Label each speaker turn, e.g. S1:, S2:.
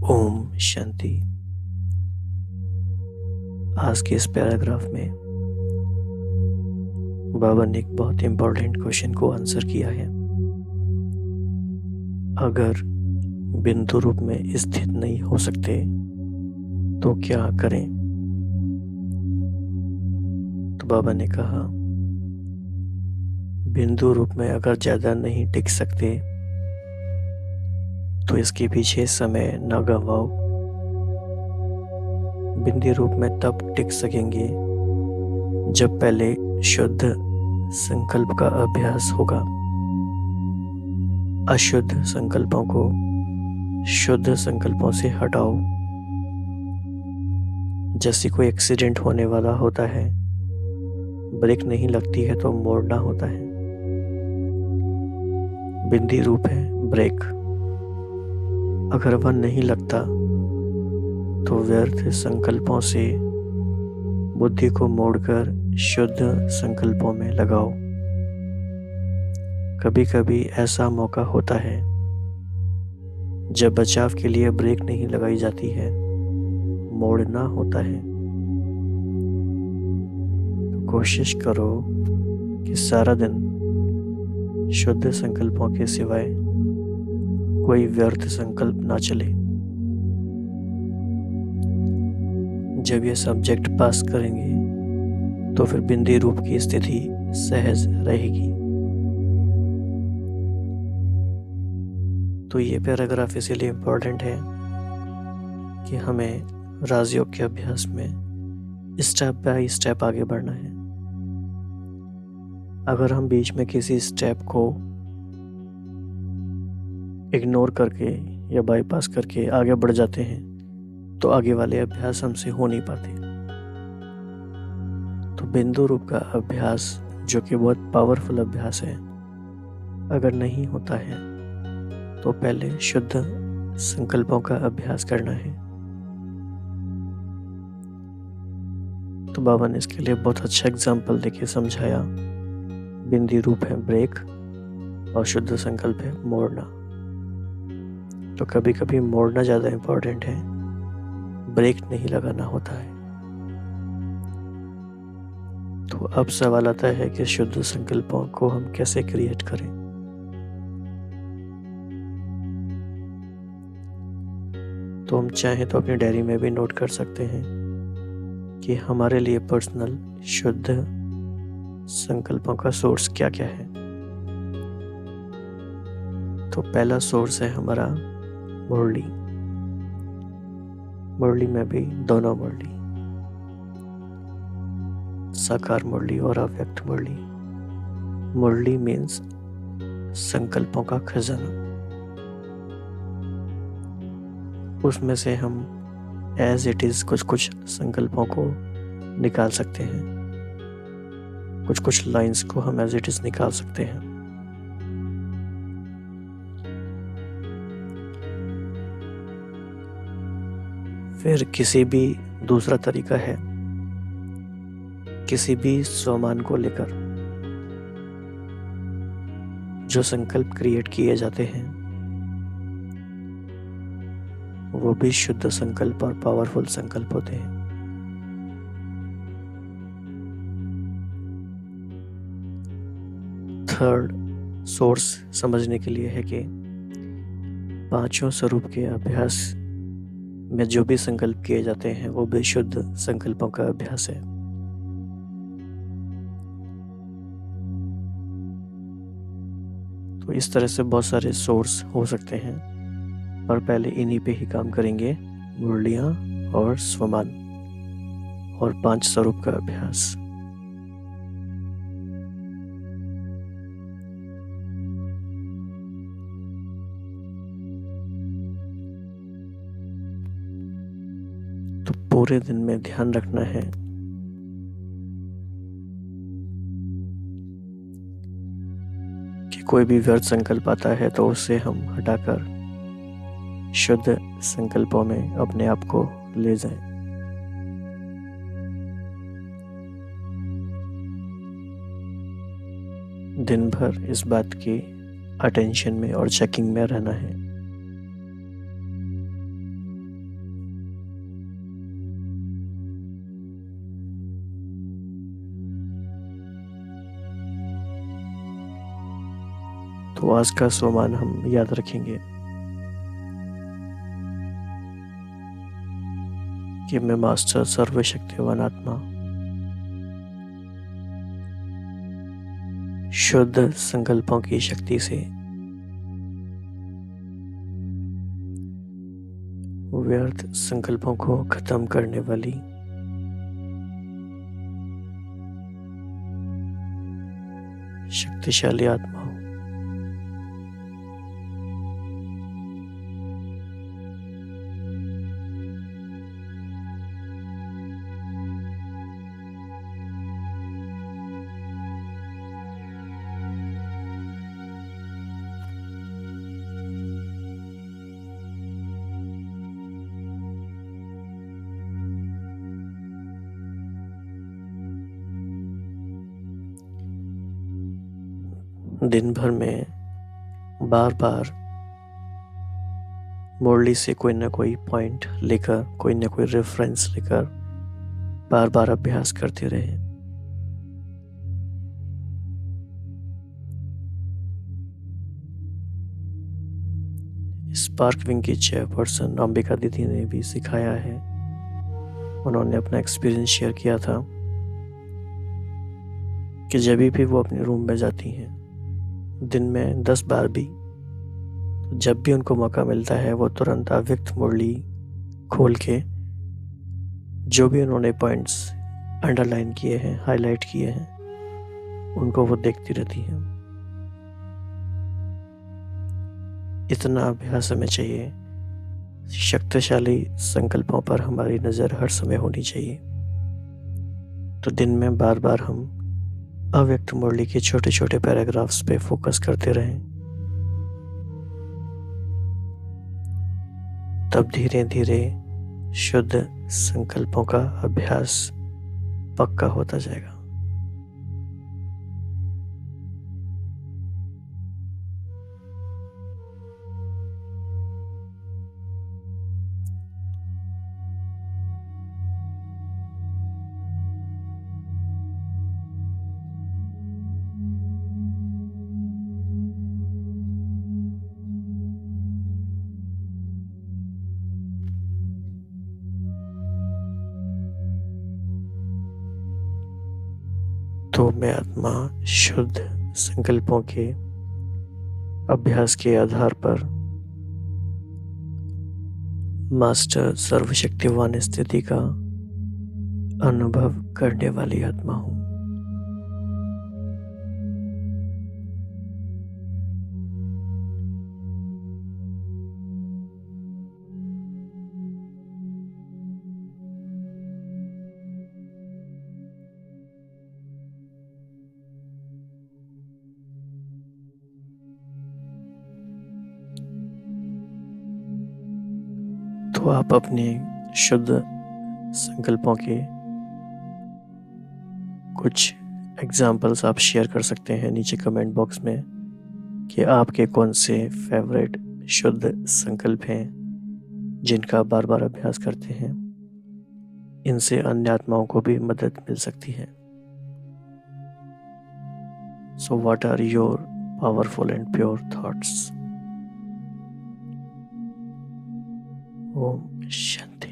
S1: ओम शांति। आज के इस पैराग्राफ में बाबा ने एक बहुत इम्पोर्टेंट क्वेश्चन को आंसर किया है। अगर बिंदु रूप में स्थित नहीं हो सकते तो क्या करें? तो बाबा ने कहा, बिंदु रूप में अगर ज़्यादा नहीं टिक सकते तो इसके पीछे समय न गंवाओ। बिंदु रूप में तब टिक सकेंगे जब पहले शुद्ध संकल्प का अभ्यास होगा। अशुद्ध संकल्पों को शुद्ध संकल्पों से हटाओ। जैसे कोई एक्सीडेंट होने वाला होता है, ब्रेक नहीं लगती है तो मोड़ना होता है। बिंदी रूप है ब्रेक। अगर वह नहीं लगता तो व्यर्थ संकल्पों से बुद्धि को मोड़कर शुद्ध संकल्पों में लगाओ। कभी कभी ऐसा मौका होता है जब बचाव के लिए ब्रेक नहीं लगाई जाती है, मोड़ना होता है। तो कोशिश करो कि सारा दिन शुद्ध संकल्पों के सिवाय कोई व्यर्थ संकल्प ना चले। जब ये सब्जेक्ट पास करेंगे तो फिर बिंदी रूप की स्थिति सहज रहेगी। तो ये पैराग्राफ इसीलिए इम्पोर्टेंट है कि हमें राजयोग के अभ्यास में स्टेप बाय स्टेप आगे बढ़ना है। अगर हम बीच में किसी स्टेप को इग्नोर करके या बाईपास करके आगे बढ़ जाते हैं तो आगे वाले अभ्यास हमसे हो नहीं पाते। तो बिंदु रूप का अभ्यास, जो कि बहुत पावरफुल अभ्यास है, अगर नहीं होता है तो पहले शुद्ध संकल्पों का अभ्यास करना है। तो बाबा ने इसके लिए बहुत अच्छा एग्जाम्पल देके समझाया। बिंदी रूप है ब्रेक और शुद्ध संकल्प है मोड़ना। तो कभी कभी मोड़ना ज़्यादा इम्पोर्टेंट है, ब्रेक नहीं लगाना होता है। तो अब सवाल आता है कि शुद्ध संकल्पों को हम कैसे क्रिएट करें। तो हम चाहें तो अपनी डायरी में भी नोट कर सकते हैं कि हमारे लिए पर्सनल शुद्ध संकल्पों का सोर्स क्या क्या है। तो पहला सोर्स है हमारा मुरली। मुरली में भी दोनों मुरली, साकार मुरली और अव्यक्त मुरली। मुरली मीन्स संकल्पों का खजाना। उसमें से हम एज इट इज कुछ कुछ संकल्पों को निकाल सकते हैं, कुछ कुछ लाइंस को हम एज इट इज निकाल सकते हैं। फिर किसी भी दूसरा तरीका है, किसी भी स्वमान को लेकर जो संकल्प क्रिएट किए जाते हैं वो भी शुद्ध संकल्प और पावरफुल संकल्प होते हैं। थर्ड सोर्स समझने के लिए है कि पांचों स्वरूप के अभ्यास में जो भी संकल्प किए जाते हैं वो भी शुद्ध संकल्पों का अभ्यास है। तो इस तरह से बहुत सारे सोर्स हो सकते हैं, पर पहले इन्हीं पे ही काम करेंगे, मुरलियां और स्वमान और पांच स्वरूप का अभ्यास। तो पूरे दिन में ध्यान रखना है कि कोई भी व्यर्थ संकल्प आता है तो उसे हम हटाकर शुद्ध संकल्पों में अपने आप को ले जाएं। दिन भर इस बात की अटेंशन में और चेकिंग में रहना है। तो आज का सोमान हम याद रखेंगे कि मैं मास्टर सर्वशक्तिवान आत्मा शुद्ध संकल्पों की शक्ति से व्यर्थ संकल्पों को खत्म करने वाली शक्तिशाली आत्मा हूं। दिन भर में बार बार मुरली से कोई ना कोई पॉइंट लेकर, कोई ना कोई रेफरेंस लेकर बार बार अभ्यास करते रहे। स्पार्क विंग की चेयरपर्सन अंबिका दीदी ने भी सिखाया है। उन्होंने अपना एक्सपीरियंस शेयर किया था कि जब भी वो अपने रूम में जाती हैं, दिन में 10 बार भी, तो जब भी उनको मौका मिलता है वो तुरंत अव्यक्त मुरली खोल के जो भी उन्होंने पॉइंट्स अंडरलाइन किए हैं, हाईलाइट किए हैं, उनको वो देखती रहती हैं। इतना अभ्यास हमें चाहिए। शक्तिशाली संकल्पों पर हमारी नज़र हर समय होनी चाहिए। तो दिन में बार बार हम अव्यक्त मुरली के छोटे छोटे पैराग्राफ्स पे फोकस करते रहें, तब धीरे धीरे शुद्ध संकल्पों का अभ्यास पक्का होता जाएगा। तो मैं आत्मा शुद्ध संकल्पों के अभ्यास के आधार पर मास्टर सर्वशक्तिवान स्थिति का अनुभव करने वाली आत्मा हूं। तो आप अपने शुद्ध संकल्पों के कुछ एग्जाम्पल्स आप शेयर कर सकते हैं नीचे कमेंट बॉक्स में कि आपके कौन से फेवरेट शुद्ध संकल्प हैं जिनका आप बार बार अभ्यास करते हैं। इनसे अन्य आत्माओं को भी मदद मिल सकती है। So what are your powerful and pure thoughts? ओम शांति।